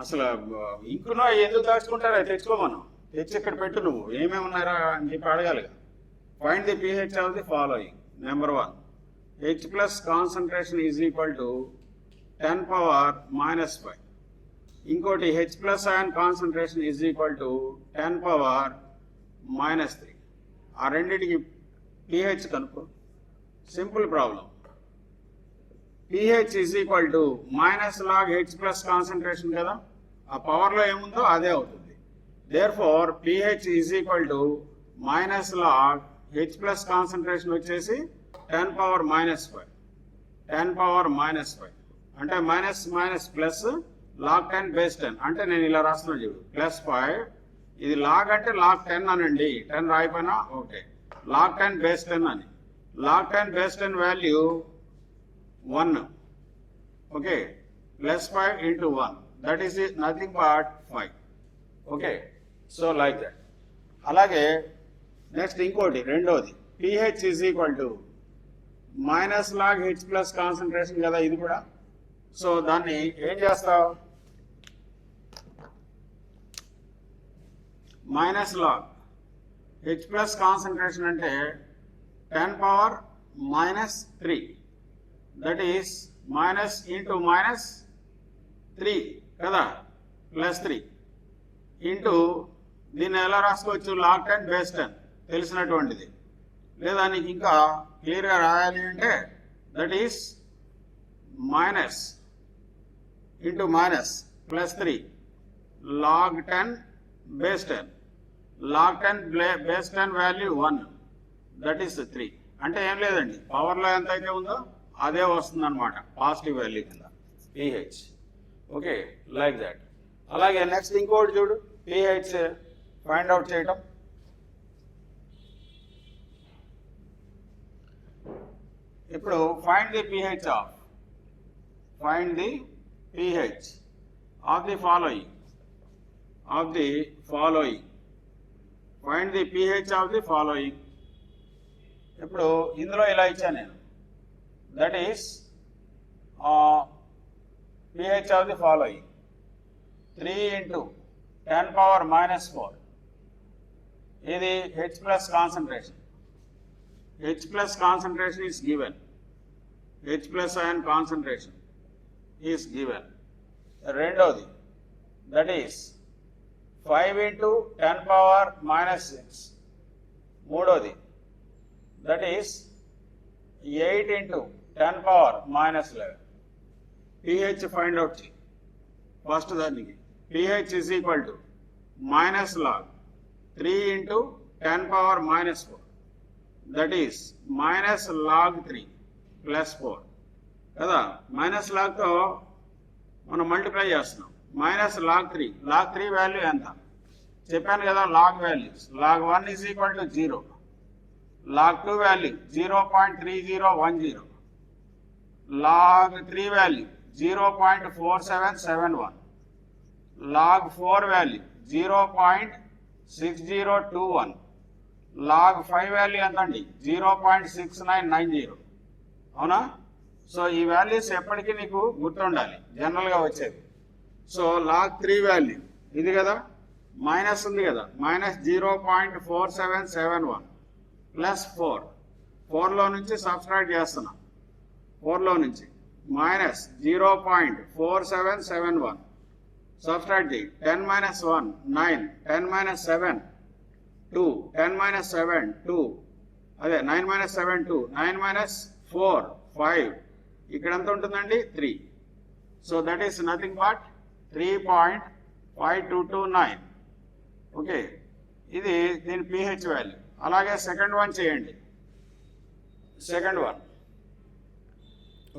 అసలు ఇంకునో ఎందుకు దాచుకుంటారో తెచ్చుకోమను, తెచ్చి ఇక్కడ పెట్టు, నువ్వు ఏమేమి ఉన్నారా అని చెప్పి అడగాలిగా. Find the pH of the following. Number 1, H plus concentration is equal to 10 power minus 5. ఇంకోటి H plus ion concentration is equal to 10 power minus 3. ఆ రెండింటికి pH కనుక్కో. Simple problem. pH is equal to minus log H plus concentration కదా, ఆ పవర్లో ఏముందో అదే అవుతుంది. therefore pH is equal to minus log H plus concentration వచ్చేసి 10 power minus 5. 10 power minus 5 అంటే minus minus plus log 10 base 10 అంటే నేను ఇలా రాస్తున్నా చూడు, ప్లస్ 5. ఇది లాగ్ అంటే log 10 అనండి, 10 రాయిపోయినా ఓకే. log 10 base 10 అని. log 10 base 10 value 1, okay, plus 5 into 1, that is nothing but 5. Okay, so like that. అలాగే నెక్స్ట్ ఇంకోటి రెండోది, pH is equal to minus log H plus concentration కదా ఇది కూడా. సో దాన్ని ఏం చేస్తావు, minus log H plus concentration అంటే 10 power minus 3, that is minus into minus 3 కదా, ప్లస్ 3 ఇంటూ దీన్ని ఎలా రాసుకోవచ్చు, log 10 base 10 తెలిసినటువంటిది. లేదా నీకు ఇంకా క్లియర్గా రాయాలి అంటే that is minus into minus plus 3 log 10 base 10. log 10 base 10 value 1, that is 3. అంటే ఏం లేదండి, పవర్లో ఎంత అయితే ఉందో అదే వస్తుంది అనమాట, పాజిటివ్ వాల్యూ కింద pH. Okay, like that. అలాగే నెక్స్ట్ ఇంకోటి చూడు, pH ఫైండ్ అవుట్ చేయటం. ఇప్పుడు find the pH of the following. Find the pH of the following. ఇప్పుడు ఇందులో ఇలా ఇచ్చాను నేను, that is pH of the following 3 into 10 power minus 4. ఇది H plus concentration. H plus concentration is given. H plus ion concentration is given. రెండోది, that is 5 into 10 power minus 6. మూడోది, that is 8 into 10 power minus 11. pH find out చేయి. First దానికి pH is equal to minus log 3 into 10 power minus 4, that is minus log 3 plus 4 కదా. Minus లాగ్తో మనం multiply చేస్తున్నాం. Minus log 3 value ఎంత చెప్పాను కదా, log values. log 1 is equal to 0, log 2 value 0.3010, log 3 value 0.4771, log 4 value 0.6021, log 5 value ఎంత అండి 0.6990. అవునా? So ఈ వాల్యూస్ ఎప్పటికీ నీకు గుర్తుండాలి, జనరల్గా వచ్చేది. సో log 3 వాల్యూ ఇది కదా, మైనస్ ఉంది కదా, మైనస్ 0.4771 ప్లస్ 4లో నుంచి సబ్స్ట్రాక్ట్ చేస్తున్నాం. 4లో నుంచి మైనస్ 0.4771 సబ్స్ట్రాక్ట్ చేయి. 10 minus 1 9, 10 minus 7 2, 10 minus 7 2, అదే 9 minus 7 2, 9 minus 4 5, ఇక్కడ ఎంత ఉంటుందండి 3. So that is nothing but 3.5229. Okay, ఇది దీని pH వాల్యూ. అలాగే సెకండ్ వన్ చేయండి. Second one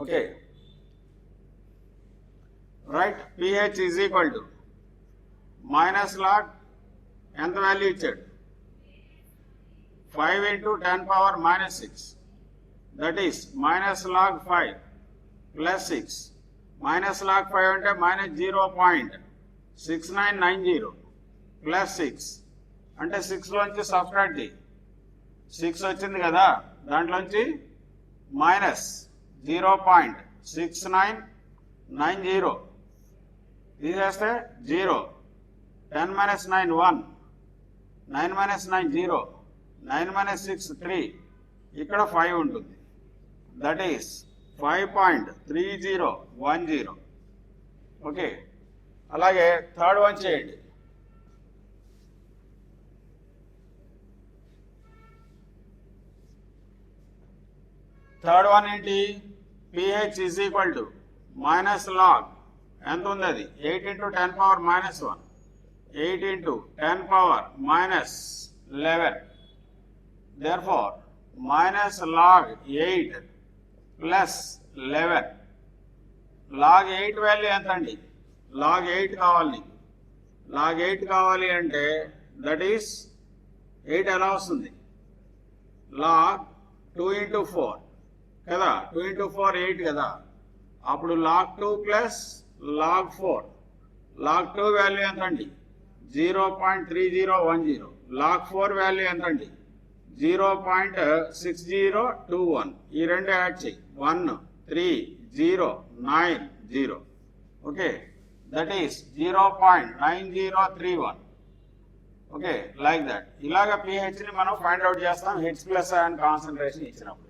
okay, right. pH is equal to minus log ఎంత వాల్యూ ఇచ్చాడు 5 into 10 power minus 6, that is minus log 5 plus 6. minus log 5 అంటే minus 0.6990 plus 6 అంటే 6లోంచి subtract చేయి. 6 వచ్చింది కదా, దాంట్లోంచి మైనస్ 0.6990 తీసేస్తే 0, 10 minus 9 1, 9 minus 9 0, 9 minus 6 3, ఇక్కడ 5 ఉంటుంది. That is 5.3010. ఓకే, అలాగే థర్డ్ వన్ చేయండి. థర్డ్ వన్ ఏంటి? pH is equal to minus log ఎంత ఉంది అది? 8 into 10 power minus 1, 8 into 10 power minus 11. Therefore, minus log 8 plus 11. log 8 value ఎంత అండి? log 8 కావాలి నీకు. log 8 కావాలి అంటే దట్ ఈస్ 8 ఎలా వస్తుంది? log 2 into 4 కదా, 2 into 4 8 కదా. అప్పుడు log 2 plus log 4. log 2 value ఎంత అండి? 0.3010. log 4 వాల్యూ ఎంత అండి? 0.6021. ఈ రెండు యాడ్ చేయి. 1 3 0 9 0. Okay, that is 0.9031. Okay, like that. ఇలాగ pHని మనం ఫైండ్ అవుట్ చేస్తాం H+ అయాన్ కాన్సన్ట్రేషన్ ఇచ్చినప్పుడు.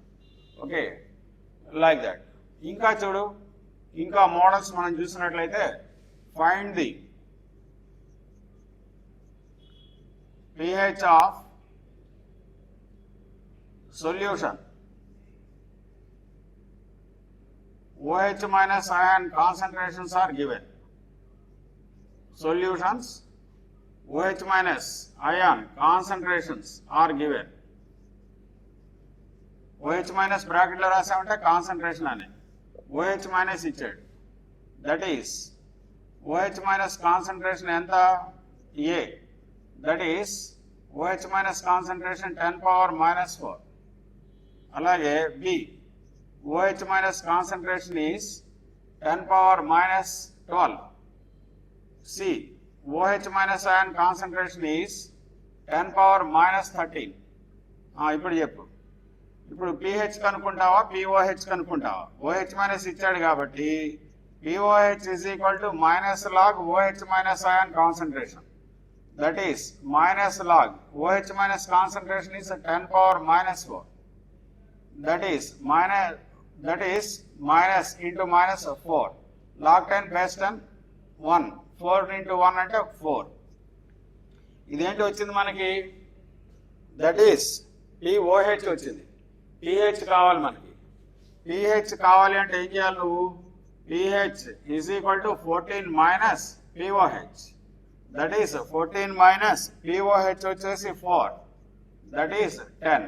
Okay, like that. ఇంకా చూడు, ఇంకా మోడల్స్ మనం చూసినట్లయితే find the pH of solution. OH minus ion concentrations are given. Solutions OH minus ion concentrations are given. OH minus bracket లో రాసామంటే కాన్సన్ట్రేషన్ అని. OH minus ఇచ్చాడు. That is OH minus concentration ఎంత? A. That is OH minus concentration 10 power minus 4. అలాగే B. OH minus concentration is 10 power minus 12. C. OH minus ion concentration is 10 power minus 13. ఇప్పుడు చెప్పు. ఇప్పుడు pH కనుక్కుంటావా, pOH కనుక్కుంటావా? OH minus ఇచ్చాడు కాబట్టి pOH is equal to minus log OH minus ion concentration. That is minus log OH minus concentration is 10 power minus 4. That is minus into minus 4. log 10 base 10 1. 4 into 1 అంటే 4. ఇదేంటి వచ్చింది మనకి? That is pOH వచ్చింది. pH కావాలి మనకి. pH కావాలి అంటే ఏం చేయాలి నువ్వు? pH is equal to 14 minus pOH. That is 14 minus pOH వచ్చేసి 4. That is 10.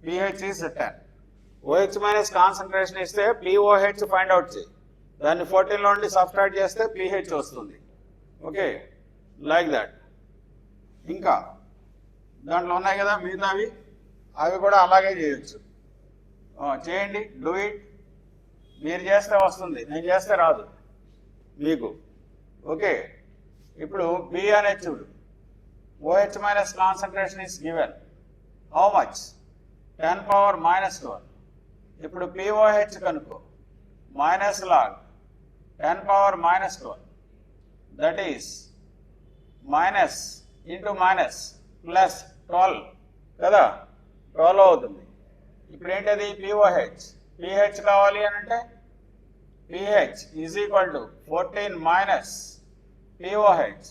pH is 10. OH minus concentration ఇస్తే pOH ఫైండ్ అవుట్ చేయి. దాన్ని 14 లో నుండి సబ్ట్రాక్ట్ చేస్తే pH వస్తుంది. Okay, like that. ఇంకా దాంట్లో ఉన్నాయి కదా మిగతావి, అవి కూడా అలాగే చేయొచ్చు. చేయండి, డూ ఇట్. మీరు చేస్తే వస్తుంది, నేను చేస్తే రాదు మీకు. ఓకే, ఇప్పుడు B అనేది చూడు. OH minus concentration is given. How much? 10 power minus 12. ఇప్పుడు pOH కనుక్కో. Minus log 10 power minus 12. That is minus into minus plus 12 కదా, 12 అవుతుంది. ఇప్పుడు ఏంటది? pOH. pH కావాలి అని అంటే pH is equal to 14 minus pOH.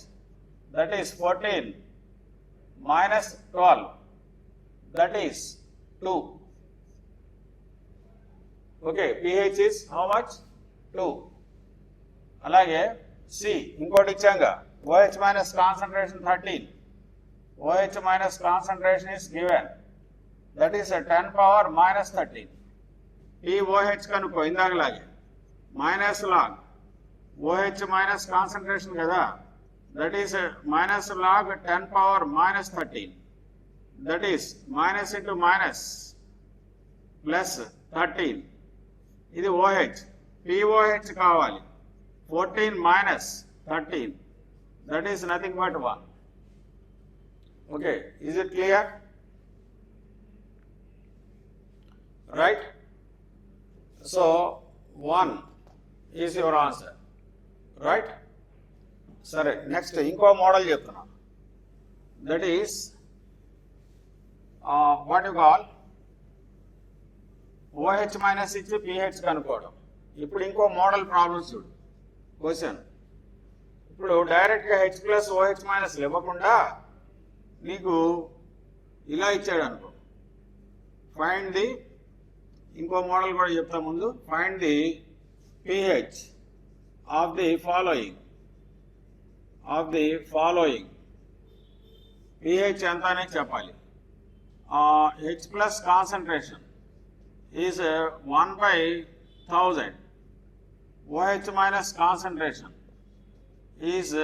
That is 14 minus 12. That is 2. Okay, pH is how much? 2. అలాగే C ఇంకోటి ఇచ్చాంగా. OH minus concentration 13. OH minus concentration is given. That is a 10 power minus 13. pOH కనుక్కో ఇందాకలాగే. Minus log OH minus concentration కదా, that is minus log 10 power minus 13. That is minus into minus plus 13. ఇది OH. pOH కావాలి. 14 minus 13. That is nothing but 1. Okay, is it clear? Right? So 1 is your answer. Right? సరే next ఇంకో model చెప్తున్నాను. That is what you call OH minus ఇచ్చి pH కనుక్కోవడం. ఇప్పుడు ఇంకో model problems చూడు. క్వశ్చన్ ఇప్పుడు డైరెక్ట్గా H ప్లస్ OH మైనస్ ఇవ్వకుండా నీకు ఇలా ఇచ్చాడు అనుకో. ఫైండ్ ది ఇంకో మోడల్ కూడా చెప్తా ముందు. Find the pH of the following pH ఎంత అనేది చెప్పాలి. H plus concentration is 1/1000. OH minus concentration is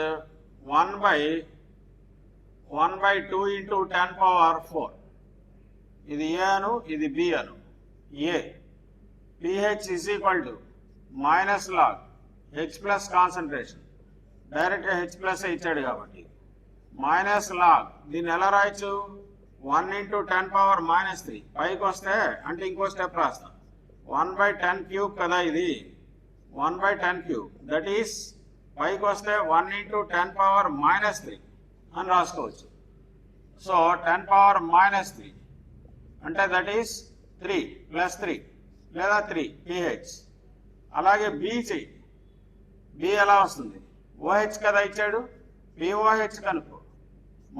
1/2 into 10 power 4. ఇది A అను, ఇది B Anu. A pH is equal to minus log H plus concentration. డైరెక్ట్గా H plus ఇచ్చాడు కాబట్టి minus log దీన్ని ఎలా రాయొచ్చు? 1 into 10 power -3. పైకి వస్తే అంటే ఇంకో స్టెప్ రాస్తాం. 1/10³ కదా ఇది. 1/10³ దట్ ఈస్ పైకి వస్తే 1 into 10 power -3 అని రాసుకోవచ్చు. సో 10 power -3 అంటే దట్ ఈస్ 3 + 3 లేదా 3 pH. అలాగే B చెయ్యి. B ఎలా వస్తుంది? OH కదా ఇచ్చాడు, POH కనుక్కో.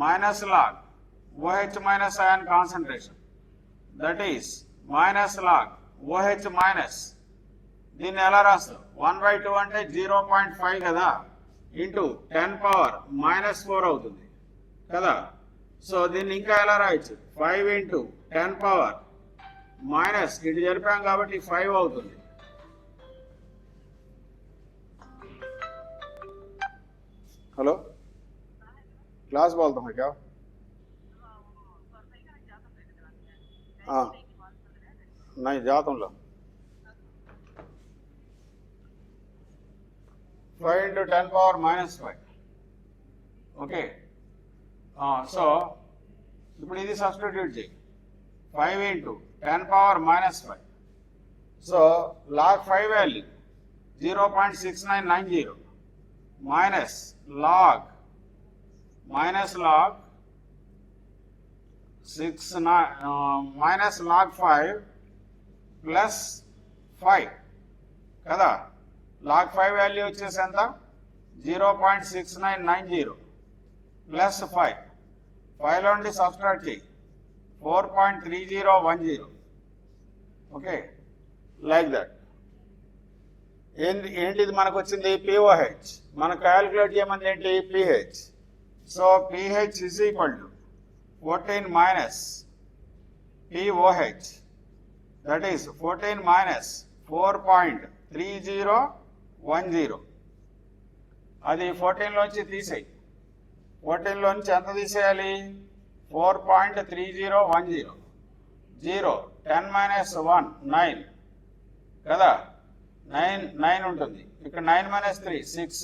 Minus log OH minus ion concentration that is minus log OH minus. దీన్ని ఎలా రాస్తావు? 1/2 అంటే 0.5 కదా, ఇంటూ 10 power -4 అవుతుంది కదా. సో దీన్ని ఇంకా ఎలా రాయొచ్చు? 5 into 10 power మైనస్ ఇటు జరిపాం కాబట్టి 5 అవుతుంది. हेलो क्लास बोलता हूँ क्या? हाँ नहीं जाता हूँ. 5 into 10 power -5. ఓకే. సో ఇప్పుడు ఇది సబ్స్టిట్యూట్ చేయి. 5 into 10 power -5. So log 5 value 0.6990 minus log 5 plus 5 కదా. log 5 వాల్యూ వచ్చేసి ఎంత? 0.6990 ప్లస్ 5. 5లో నుండి సబ్స్ట్రాక్ట్ చేయి. 4.3010. Okay, like that. ఏంటిది మనకు వచ్చింది? POH. మనం క్యాలిక్యులేట్ చేయమంది ఏంటి? pH. So pH is equal to 14 minus POH. That is 14 minus 4.3010. అది 14లోంచి తీసేయి. 14లోంచి ఎంత తీసేయాలి? 4.3010. 0 10 minus 1 9 కదా. 9 ఉంటుంది. ఇక్కడ 9 minus 3 6.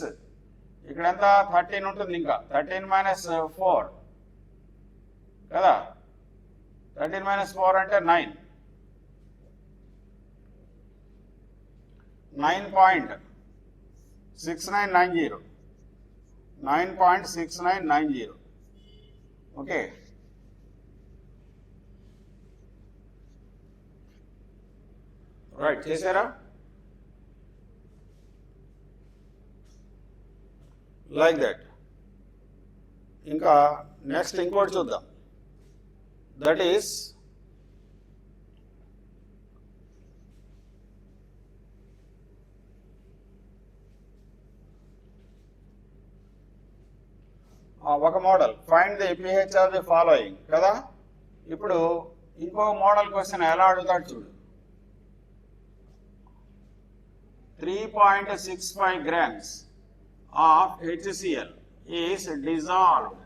ఇక్కడ ఎంత? 13 ఉంటుంది. ఇంకా 13 minus 4 కదా. 13 minus 4 అంటే 9. 9.6990. 9.6990. ఓకే. రైట్, చేశారా? Like that. ఇంకా నెక్స్ట్ ఇంకోటి చూద్దాం. దట్ ఈస్ ఒక model. Find the pH of the following కదా. ఇప్పుడు ఇంకో మోడల్ క్వశ్చన్ ఎలా అడుగుతాడు చూడు. 3.65 grams of HCl is dissolved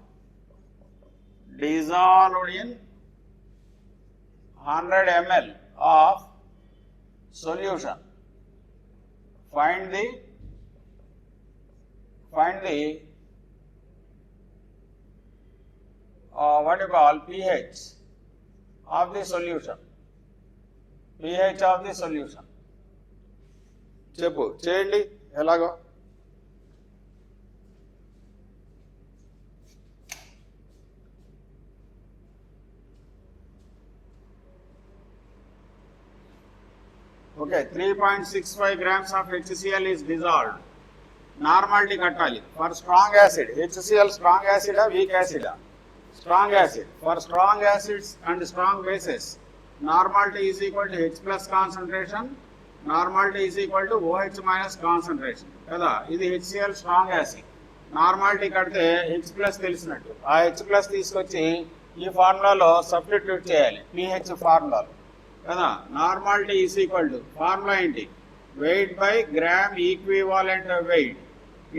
in 100 ml of solution. Find the what you call pH of the solution. pH of the solution. చెప్పు, చేయండి ఎలాగో. Okay, 3.65 grams of HCl is dissolved. Normality kattali. For strong acid, HCl strong acid or weak acid? Strong acid. For strong acids and strong bases, normality is equal to H plus concentration. Normality is equal to OH minus concentration. Kada, ఇది HCl strong acid. Normality కడితే H plus తెలిసినట్టు. ఆ H plus తీసుకొచ్చి ఈ ఫార్ములాలో substitute చేయాలి. pH ఫార్ములాలో. కదా, normality is equal to formula ఏంటి? Weight by gram equivalent weight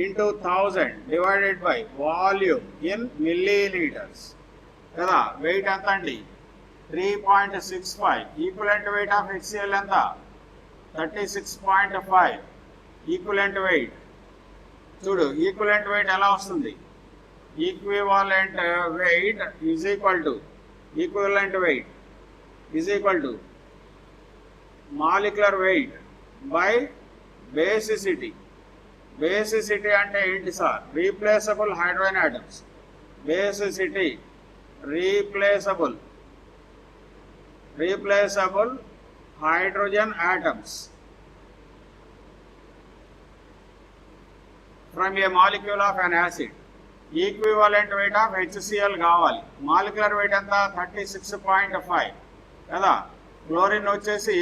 into 1000 divided by volume in millilitres. కదా, వెయిట్ ఎంత అండి? 3.65. ఈక్వలెంట్ వెయిట్ ఆఫ్ HCl ఎంత? 36.5. ఈక్వలెంట్ వెయిట్ చూడు, ఈక్వలెంట్ వెయిట్ ఎలా వస్తుంది? Equivalent weight is equal to molecular weight by basicity. Basicity అంటే ఏంటి సార్? Replaceable hydrogen atoms. Basicity replaceable hydrogen atoms from a molecule of an acid. Equivalent weight of HCl కావాలి. Molecular weight ఎంత? 36.5 కదా. Chlorine వచ్చేసి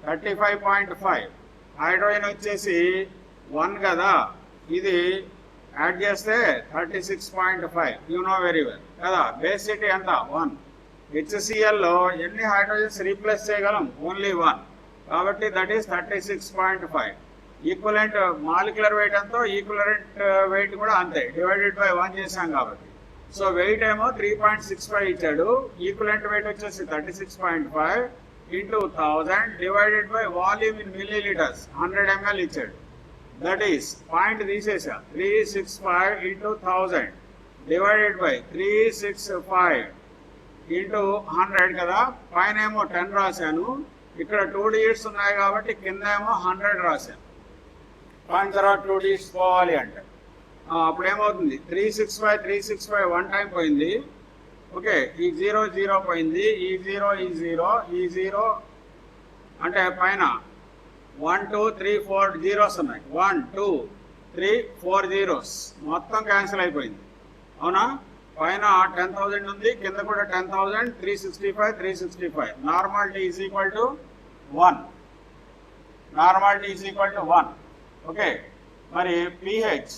35.5, hydrogen వచ్చేసి 1 కదా. ఇది యాడ్ చేస్తే 36.5. యూ నో వెరీ వెల్ కదా. బేసిసిటీ ఎంత? 1. HClలో ఎన్ని హైడ్రోజన్స్ రీప్లేస్ చేయగలం? ఓన్లీ 1. కాబట్టి that is 36.5. Equivalent molecular weight ఎంతో ఈక్వలెంట్ వెయిట్ కూడా అంతే, డివైడెడ్ బై 1 చేసాం కాబట్టి. సో వెయిట్ ఏమో 3.65 ఇచ్చాడు, ఈక్వలెంట్ వెయిట్ వచ్చేసి 36.5 into 1000 divided by volume in millilitres 100 ml ఇచ్చాడు. దట్ ఈస్ పాయింట్ తీసేసా, 365 ఇంటూ 1000 డివైడెడ్ బై 365 ఇంటూ 100 కదా. పైన ఏమో 10 రాశాను, ఇక్కడ 2 digits ఉన్నాయి కాబట్టి కింద ఏమో 100 రాశాను. పాయింట్ తర్వాత 2 digits పోవాలి అంటే అప్పుడు ఏమవుతుంది? 365 1 టైం పోయింది. ఓకే, ఈ 0 పోయింది, ఈ 0 అంటే పైన 1 2 3 4 zeros ఉన్నాయి. 1 2 3 4 zeros మొత్తం క్యాన్సిల్ అయిపోయింది. అవునా? పైన 10,000 ఉంది, కింద కూడా 10,000. 365. Normality is equal to 1. Okay, మరి pH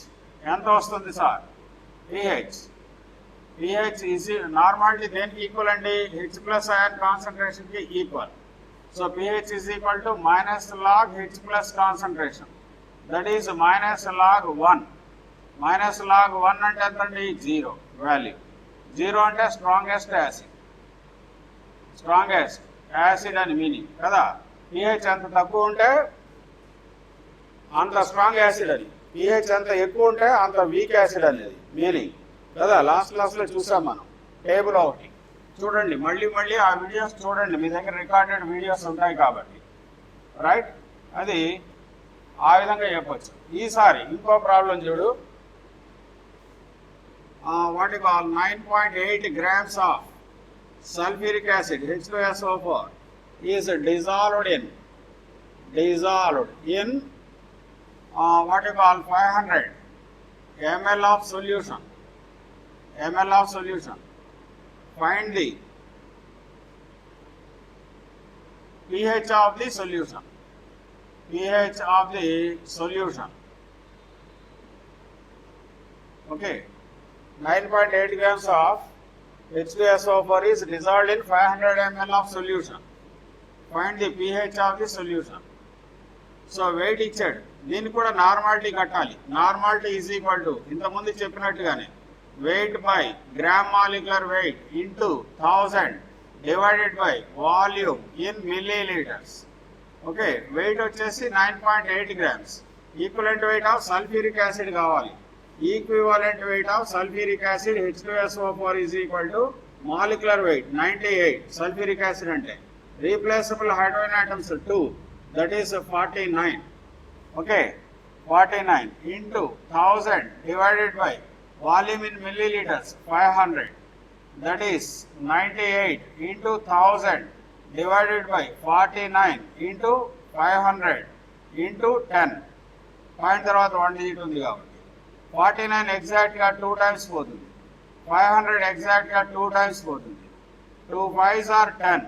ఎంత వస్తుంది సార్? pH ఈజ్ నార్మాలిటీ దేనికి ఈక్వల్ అండి? H ప్లస్ అయాన్ కాన్సన్ట్రేషన్ కి equal. So pH is equal to minus log H plus concentration, that is minus log 1. Minus log 1 అంటే ఎంత అండి? 0 value. 0 అంటే స్ట్రాంగెస్ట్ యాసిడ్ అని మీనింగ్ కదా. pH ఎంత తక్కువ ఉంటే అంత స్ట్రాంగ్ యాసిడ్ అని, pH ఎంత ఎక్కువ ఉంటే అంత వీక్ యాసిడ్ అనేది మీనింగ్ కదా. లాస్ట్ క్లాస్లో చూసాం మనం టేబుల్ ఒకటి. చూడండి, మళ్ళీ ఆ వీడియోస్ చూడండి, మీ దగ్గర రికార్డెడ్ వీడియోస్ ఉంటాయి కాబట్టి. రైట్, అది ఆ విధంగా చెప్పచ్చు. ఈసారి ఇంకో ప్రాబ్లం చూడు. What you call 9.8 grams of sulfuric acid H2SO4 is dissolved in what you call 500 ml of solution. Find the pH of the solution. Okay, 9.8 grams of H2SO4 is dissolved in 500 ml of solution. Find the pH of the solution. So weight ఇచ్చాడు, దీన్ని కూడా normality కట్టాలి. Normality is equal to ఇంతకుముందు చెప్పినట్టుగానే weight by gram molecular weight into 1000 divided by volume in millilitres. Okay, weight వచ్చేసి 9.8 grams. Equivalent weight of sulphuric acid కావాలి. Equivalent weight of sulphuric acid H2SO4 is equal to molecular weight 98. Sulphuric acid అంటే replaceable hydrogen atoms 2, that is 49. Okay, 49 into 1000 divided by volume in milliliters 500, that is 98 into 1000 divided by 49 into 500 into 10 point తర్వాత 1 digit ఉంది కాబట్టి 49 ఎగ్జాక్ట్గా 2 times పోతుంది. 500 ఎగ్జాక్ట్గా 2 times పోతుంది. 2 5s are 10.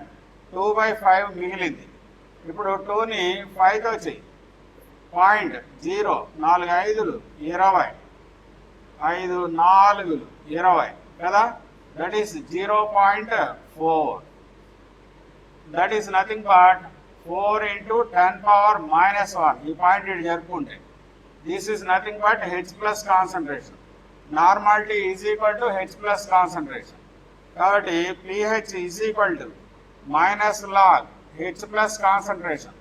2/5 మిగిలింది. ఇప్పుడు 2ని 5తో చెయ్యి. 0.0 4 5లు 20, 5 4లు 20 కదా. That is 0.4. That is nothing but 4 into 10⁻⁻1. ఈ పాయింట్ ఇటు జరుపుకుంటే this is nothing but H plus concentration. Normality is equal to H plus concentration. కాబట్టి pH is equal to minus log H plus concentration.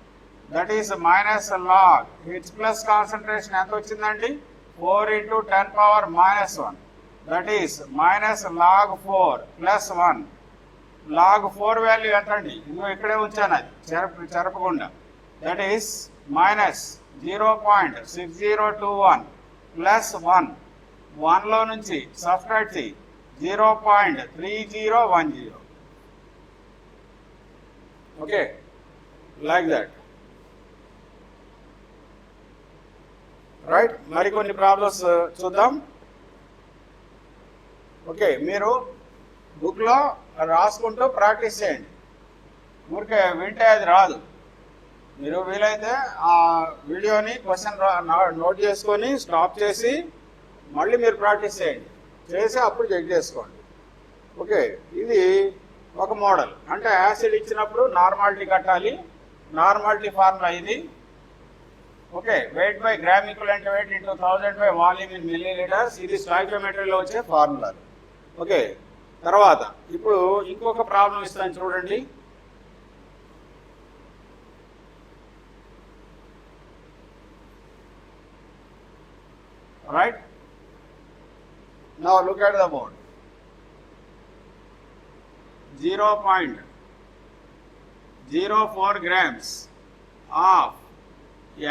That is minus log H plus concentration ఎంత వచ్చిందండి? 4 into 10⁻⁻1. That is minus log 4 plus 1. Log 4 value ఎంత అండి? ఇంకో ఇక్కడే ఉంచాను, అది చెరపకుండా. That is minus 0.6021 plus 1. 1లో నుంచి సబ్ట్రాక్ట్ చేయి 0.3010. Okay, like that. రైట్, మరికొన్ని ప్రాబ్లమ్స్ చూద్దాం. ఓకే, మీరు బుక్లో రాసుకుంటూ ప్రాక్టీస్ చేయండి. ఊరికే వింటే అది రాదు. మీరు వీలైతే ఆ వీడియోని క్వశ్చన్ నోట్ చేసుకొని స్టాప్ చేసి మళ్ళీ మీరు ప్రాక్టీస్ చేయండి. చేసి అప్పుడు చెక్ చేసుకోండి. ఓకే, ఇది ఒక మోడల్. అంటే యాసిడ్ ఇచ్చినప్పుడు నార్మాలిటీ కట్టాలి. నార్మాలిటీ ఫార్ములా ఇది. Okay, wait by gram equivalent weight into 1000 by volume in millilitres. ఇది స్టాయికియోమెట్రీలో వచ్చే ఫార్ములాలు. ఓకే, తర్వాత ఇప్పుడు ఇంకొక ప్రాబ్లం ఇస్తాను చూడండి. Right, now look at the board. 0.04 grams of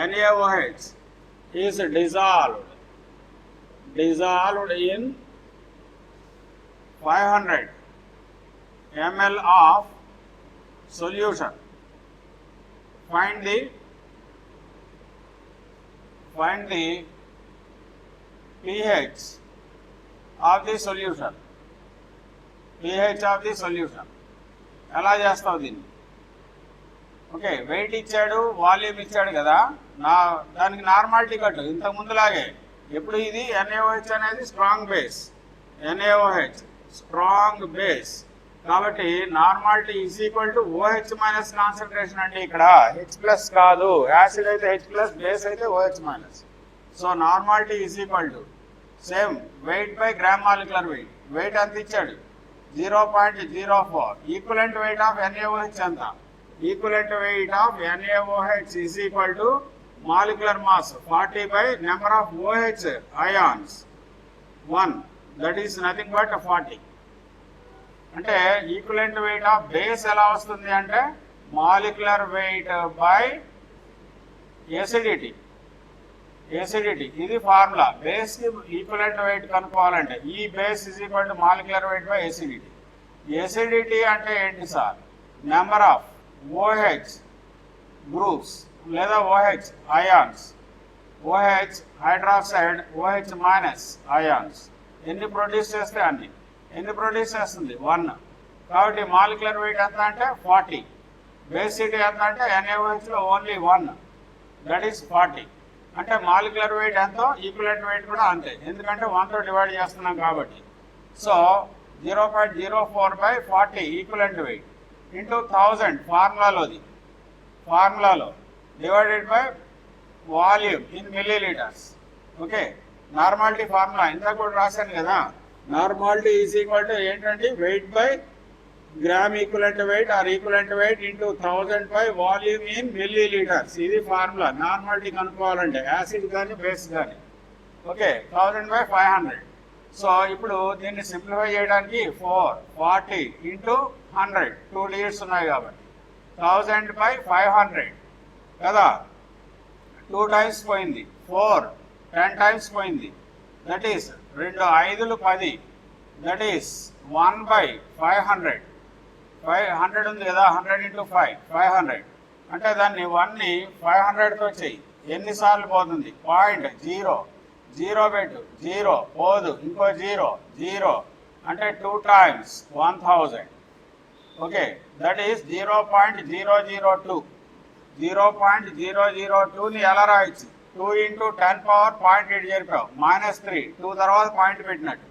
NaOH is dissolved in 500 ml of solution. Find the pH of the solution. pH of the solution. ఎలా చేస్తావు దీన్ని? ఓకే, వెయిట్ ఇచ్చాడు, వాల్యూమ్ ఇచ్చాడు కదా, దానికి నార్మాలిటీ కట్టు ఇంతకు ముందులాగే. ఎప్పుడు ఇది NaOH అనేది strong base. NaOH strong base కాబట్టి normality is equal to OH minus concentration అండి. ఇక్కడ H ప్లస్ కాదు. యాసిడ్ అయితే H ప్లస్, బేస్ అయితే OH minus. So normality is equal to same weight by gram molecular weight. Weight ఎంత ఇచ్చాడు? 0.04. Equivalent weight of NaOH ఎంత? Equivalent weight of NaOH is equal to molecular mass 40 by number of OH ions 1. That is nothing but 40. అంటే equivalent weight of base ఎలా వస్తుంది అంటే molecular weight by acidity. ఇది formula. Base కి equivalent wait కనుక్కోవాలంటే ఈ base is equal to molecular weight by acidity. Acidity అంటే ఏంటి sir? Number of OH groups లేదా OH ions. OH hydroxide OH minus ions ఎన్ని ప్రొడ్యూస్ చేస్తే అన్ని. ఎన్ని ప్రొడ్యూస్ చేస్తుంది? 1. కాబట్టి మాలిక్యులర్ వెయిట్ ఎంత అంటే 40. బేసిటీ ఎంత అంటే NaOH లో ఓన్లీ 1. That is 40. అంటే మాలిక్యులర్ వెయిట్ ఎంతో ఈక్వలెంట్ వెయిట్ కూడా అంతే, ఎందుకంటే 1తో డివైడ్ చేస్తున్నాం కాబట్టి. So 0.04 by 40 equivalent weight into 1000 ఫార్ములాలో divided by volume in millilitres. Okay, normality formula ఇందాక కూడా రాశాను కదా. నార్మాలిటీ ఈజ్ ఈక్వల్ టు ఏంటంటే weight by gram equivalent weight or equivalent weight into 1000 by volume in millilitres. ఇది formula normality కనుక్కోవాలంటే acid కానీ base కానీ. Okay, 1000 by 500. సో ఇప్పుడు దీన్ని సింప్లిఫై చేయడానికి 40 ఇంటూ 100 2 డిజిట్స్ ఉన్నాయి కాబట్టి 1000 బై 500 కదా. 2 టైమ్స్ పోయింది. 4 10 టైమ్స్ పోయింది. That is 2 5లు 10. That is 1 by 500. 500 ఉంది కదా, 100 ఇంటూ 5 500. అంటే దాన్ని 1ని 500తో చెయ్యి. ఎన్నిసార్లు పోతుంది? 0.0 జీరో పెట్టు, 0 పోదు, ఇంకో 0 అంటే 2 times 1000. Okay, that is 0.002. 0.002ని ఎలా రాయొచ్చు? 2 into 10 power పాయింట్ ఇటు జరిపావు -3, 2 తర్వాత పాయింట్ పెట్టినట్టు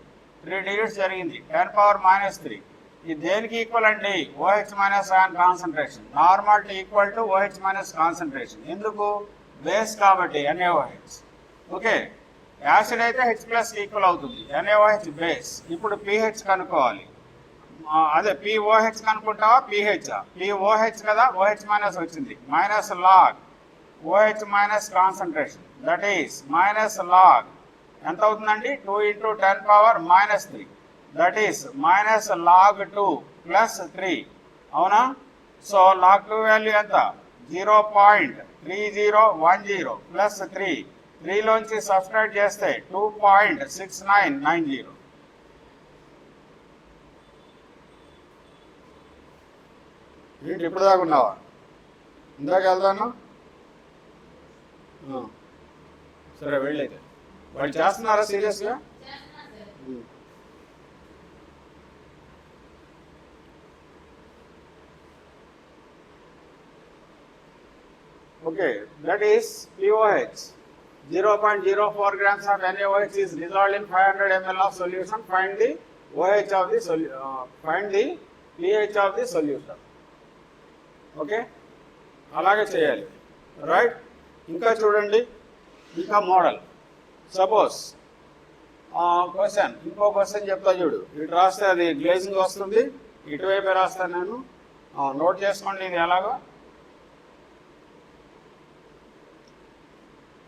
3 డిజిట్స్ జరిగింది, 10 power -3. ఇది దేనికి ఈక్వల్ అండి? OH minus ion concentration. Normality equal to OH minus concentration. ఎందుకు? బేస్ కాబట్టి NaOH. ఓకే, యాసిడ్ అయితే H+ ఈక్వల్ అవుతుంది, NaOH బేస్. ఇప్పుడు pH కనుక్కోవాలి. అదే POH కనుక్కుంటావా pH? POH కదా, OH మైనస్ వచ్చింది, minus log OH minus concentration, that is minus log ఎంత అవుతుందండి? 2 into 10 power -3, that is minus log 2 plus 3. అవునా? సో లాగ్ 2 వాల్యూ ఎంత? 0.3010 ప్లస్ 3 లోంచి సబ్స్ట్రాక్ట్ చేస్తే 2.6990. ఏంటి ఇప్పుడు దాకా ఉన్నావా? ఇందాక వెళ్దాను. సరే వెళ్ళైతే. వాళ్ళు చేస్తున్నారా సీరియస్గా? Okay, that is POH. 0.04 grams of NaOH is dissolved in 500 ml of solution. Find the OH of the find the pH of the solution. Okay, అలాగే చేయాలి. రైట్, ఇంకా చూడండి, ఇంకా మోడల్. సపోజ్ క్వశ్చన్, ఇంకో క్వశ్చన్ చెప్తా చూడు. ఇటు రాస్తే అది గ్లేజింగ్ వస్తుంది, ఇటువైపే రాస్తాను నేను. నోట్ చేసుకోండి ఇది ఎలాగో.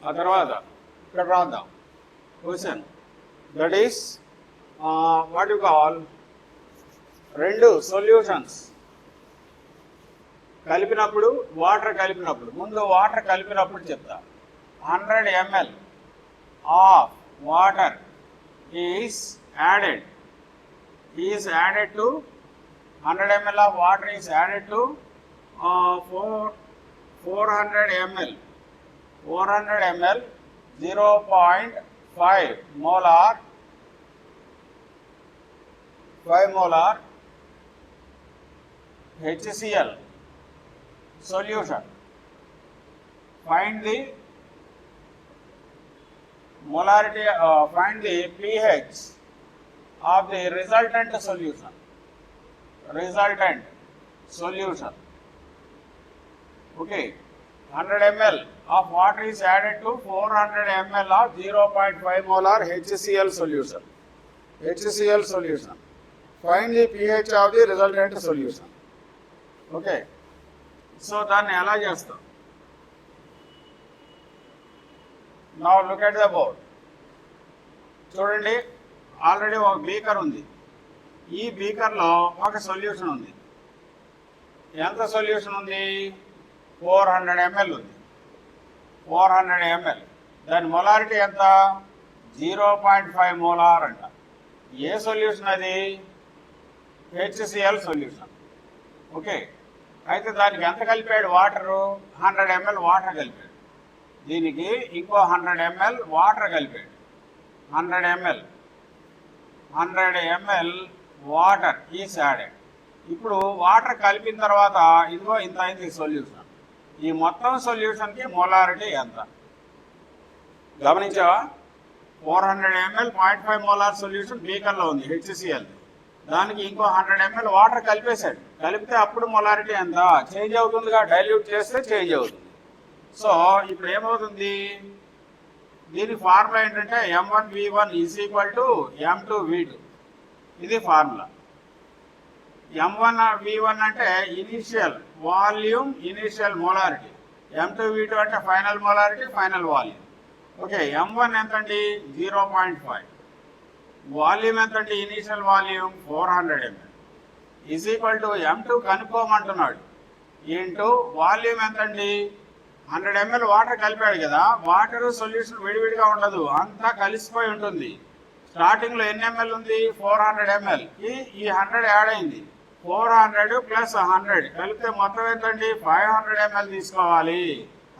ఆ తర్వాత ఇక్కడ రాద్దాం question. That is what you call, రెండు సొల్యూషన్స్ కలిపినప్పుడు, వాటర్ కలిపినప్పుడు, ముందు వాటర్ కలిపినప్పుడు చెప్తా. 100 ml of water is added to 100 ml of water is added to 400 ml 0.5 molar 5 molar HCl solution. Find the molarity, find the pH of the resultant solution. Okay, 100 ml of water is added to 400 ml of 0.5 molar HCl solution. Find the pH of the resultant solution. Okay, so దాన్ని ఎలా చేస్తాం? Now look at the board. చూడండి, already ఒక beaker ఉంది. ఈ బీకర్లో ఒక solution ఉంది. ఎంత సొల్యూషన్ ఉంది? 400 ml ఉంది. 400 ml. దాని మొలారిటీ ఎంత? 0.5 మోలార్ అంట. ఏ సొల్యూషన్ అది? HCl solution. ఓకే, అయితే దానికి ఎంత కలిపాడు? వాటరు 100 ml వాటర్ కలిపాడు. దీనికి ఇంకో 100 ml వాటర్ కలిపాడు. 100 ml వాటర్ ఈస్ యాడెడ్. ఇప్పుడు వాటర్ కలిపిన తర్వాత ఇదిగో ఇంత అయింది సొల్యూషన్. ఈ మొత్తం సొల్యూషన్కి మొలారిటీ ఎంత గమనించావా? 400 ml 0.5 మోలార్ సొల్యూషన్ బీకర్లో ఉంది HCl. దానికి ఇంకో 100 ml వాటర్ కలిపేశాడు. కలిపితే అప్పుడు మొలారిటీ ఎంత? చేంజ్ అవుతుందిగా, డైల్యూట్ చేస్తే చేంజ్ అవుతుంది. సో ఇప్పుడు ఏమవుతుంది? దీని ఫార్ములా ఏంటంటే M1V1 is equal to M2V2. ఇది ఫార్ములా. M1V1 అంటే initial volume, initial molarity. M2V2 అంటే final molarity, final volume. Okay, M1 ఎంతండి? 0.5. వాల్యూమ్ ఎంతండి? Initial volume 400 ml is equal to M2 కనుక్కోమంటున్నాడు ఇంటూ వాల్యూమ్ ఎంతండి? 100 ml వాటర్ కలిపాడు కదా. వాటర్ సొల్యూషన్ విడివిడిగా ఉండదు, అంతా కలిసిపోయి ఉంటుంది. స్టార్టింగ్లో ఎన్ని ml ఉంది? 400 ml. ఈ 100 యాడ్ అయింది, 400 ప్లస్ 100 కలిపితే మొత్తం ఎంతండి 500 ml తీసుకోవాలి.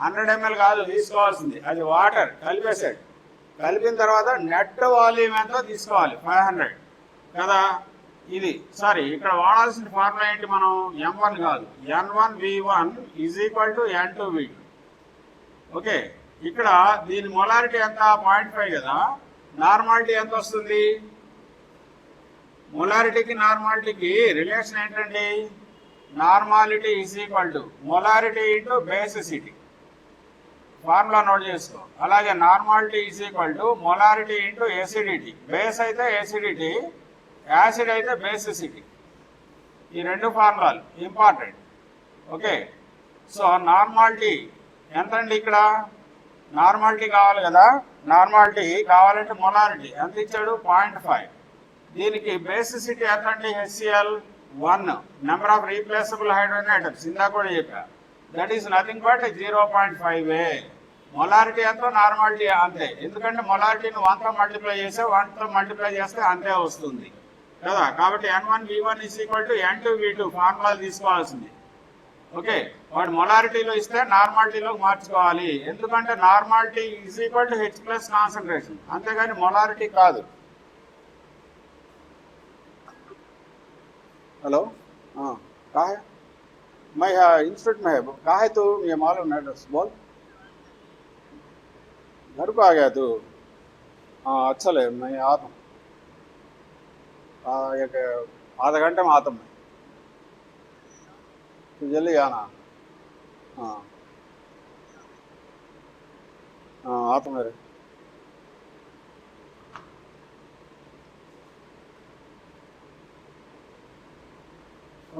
100 ml కాదు తీసుకోవాల్సింది, అది వాటర్ కలిపేసాడు. కలిపిన తర్వాత నెట్ వాల్యూమ్ ఎంతో తీసుకోవాలి 500 కదా. ఇది సారీ ఇక్కడ వాడాల్సిన ఫార్ములా ఏంటి, మనం M1 కాదు N1V1 is equal to N2V2. Okay, ఇక్కడ దీని మొలారిటీ ఎంత 0.5 కదా. నార్మాలిటీ ఎంత వస్తుంది, మొలారిటీకి నార్మాలిటీకి రిలేషన్ ఏంటండి, normality is equal to molarity into basicity. Formula note చేసుకో. అలాగే normality is equal to molarity into acidity. Base అయితే ఎసిడిటీ, యాసిడ్ అయితే బేసిసిటీ. ఈ రెండు ఫార్ములాలు ఇంపార్టెంట్. ఓకే, సో నార్మాలిటీ ఎంతండి, ఇక్కడ నార్మాలిటీ కావాలి కదా. నార్మాలిటీ కావాలంటే మొలారిటీ ఎంత ఇచ్చాడు 0.5. దీనికి బేసిసిటీ ఎంత అండి HCl 1, number of replaceable hydrogen items ఇందా కూడా చెప్పా, that is nothing but 0.5. Molarity ఎంతో నార్మాలిటీ అంతే, ఎందుకంటే మొలారిటీని 1తో మల్టిప్లై చేస్తే 1తో మల్టిప్లై చేస్తే అంతే వస్తుంది కదా. కాబట్టి N1V1 is equal to N2V2 ఫార్ములాలు తీసుకోవాల్సింది. ఓకే, వాడు మొలారిటీలో ఇస్తే నార్మాలిటీలో మార్చుకోవాలి, ఎందుకంటే normality is equal to H plus concentration, అంతేగాని మొలారిటీ కాదు. हेलो, हाँ कहाँ है, मैं इंस्टीट्यूट में है, कहाँ है तू, ये मालूम एड्रेस बोल. घर को आ गया तू, हाँ अच्छा ले, मैं आता हूँ, एक आधा घंटे में आता हूँ मैं, तो जल्दी आना. हाँ हाँ आता हूँ मेरे.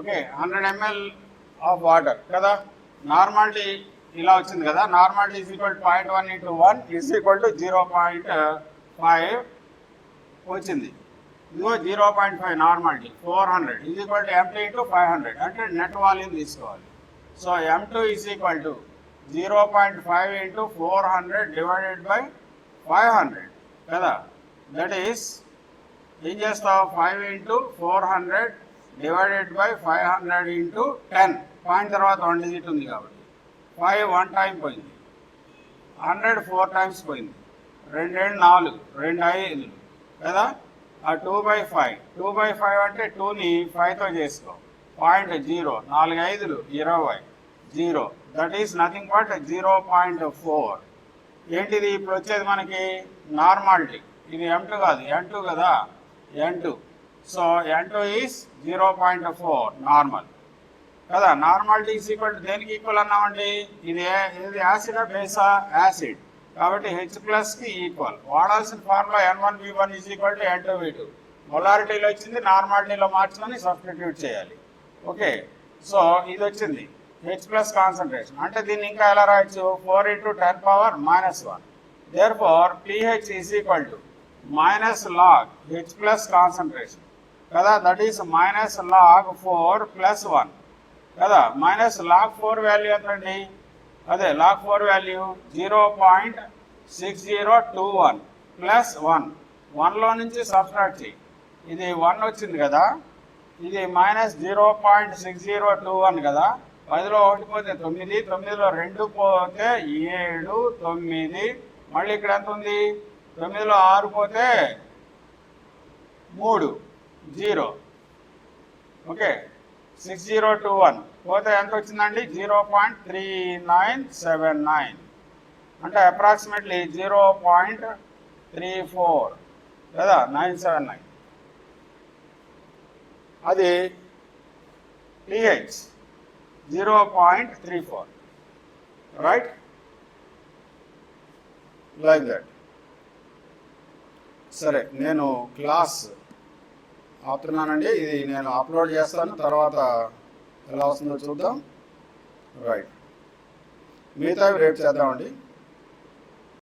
ఓకే, 100 ml ఆఫ్ వాటర్ కదా. నార్మాలిటీ ఇలా వచ్చింది కదా. Normality is equal 0.1 into 1 is equal to 0.5 వచ్చింది. ఇదిగో 0.5 normality 400 is equal to M2 into 500 అంటే నెట్ వాల్యూమ్ తీసుకోవాలి. So M2 is equal to 0.5 into 400 divided by 500 కదా. దట్ ఈస్ ఏం చేస్తావు, 5 into 400 divided by 500 into 10. Point తర్వాత 1 డిజిట్ ఉంది కాబట్టి 5 1 టైం పోయింది, 100 4 టైమ్స్ పోయింది, 2 2 4, 2 5 కదా. ఆ 2/5, 2/5 అంటే 2ని 5తో చేసుకో. 0.0, 4 5 20, 0. That is nothing but 0.4. ఏంటిది ఇప్పుడు వచ్చేది మనకి నార్మాలిటీ. ఇది M2 కాదు, N2 కదా, N2. So N2 is 0.4 normal కదా. నార్మాలిటీ ఈజ్ ఈక్వల్ టు దేనికి ఈక్వల్ అన్నామండి, ఇది యాసిడా బేసా, యాసిడ్ కాబట్టి H ప్లస్కి ఈక్వల్. వాడాల్సిన formula N1V1 is equal to N2V2. మొలారిటీలో వచ్చింది, నార్మాలిటీలో మార్చుకొని సబ్స్టిట్యూట్ చేయాలి. ఓకే, సో ఇది వచ్చింది H ప్లస్ కాన్సన్ట్రేషన్. అంటే దీన్ని ఇంకా ఎలా రాయొచ్చు, 4 into 10 power -1. Therefore pH is equal to minus log H plus concentration కదా. That is minus log 4 plus 1 కదా. మైనస్ లాగ్ 4 వాల్యూ ఎంతండి, అదే లాగ్ 4 వాల్యూ 0.6021 ప్లస్ 1. 1లో నుంచి సబ్స్ట్రాక్ట్ చేయి, ఇది 1 వచ్చింది కదా, ఇది మైనస్ 0.6021 కదా. 10లో 1 పోతే 9, 9లో 2 పోతే 7, 9, మళ్ళీ ఇక్కడ ఎంత ఉంది, 9లో 6 పోతే 3, 0. ఓకే, 6021 పోతే ఎంత వచ్చిందండి, 0.3979 అంటే అప్రాక్సిమేట్లీ 0.34 కదా, 979. అది pH 0.34 రైట్, లైక్ దట్. సరే, నేను క్లాస్ ఆపుతున్నానండి. ఇది నేను అప్లోడ్ చేస్తాను, తర్వాత ఎలా వస్తుందో చూద్దాం. రైట్, మిగతావి రేపు చేద్దామండి.